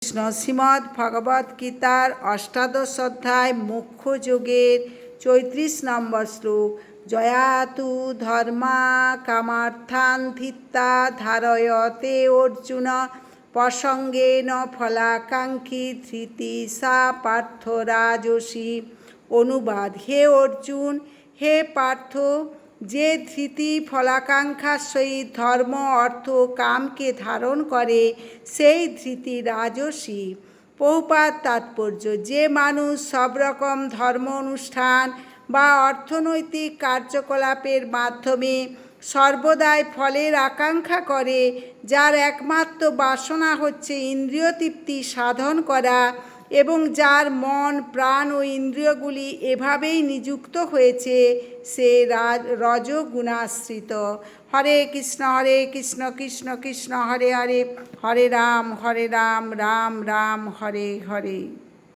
কৃষ্ণ শ্রীমদ্ ভগবদ গীতার অষ্টাদশ অধ্যায় মোক্ষ যোগের 34 নম্বর শ্লোক। জয়াতু ধর্মা কামার্থান ধিত্তা ধারয়তে অর্জুন প্রসঙ্গেন ফলাকাঙ্ক্ষী ধৃতি সা পার্থ রাজসী। অনুবাদ: হে অর্জুন, হে পার্থ, যে ধৃতি ফলাকাঙ্ক্ষার সহিত ধর্ম অর্থ কামকে ধারণ করে সেই ধৃতি রাজসী। প্রভুপাদ তাৎপর্য: যে মানুষ সব রকম ধর্ম অনুষ্ঠান বা অর্থনৈতিক কার্যকলাপের মাধ্যমে সর্বদাই ফলের আকাঙ্ক্ষা করে, যার একমাত্র বাসনা হচ্ছে ইন্দ্রিয় তৃপ্তি সাধন করা এবং যার মন প্রাণ ও ইন্দ্রিয়গুলি এভাবেই নিযুক্ত হয়েছে, সে রজগুণাশ্রিত। হরে কৃষ্ণ কৃষ্ণ কৃষ্ণ হরে হরে, হরে রাম রাম রাম হরে হরে।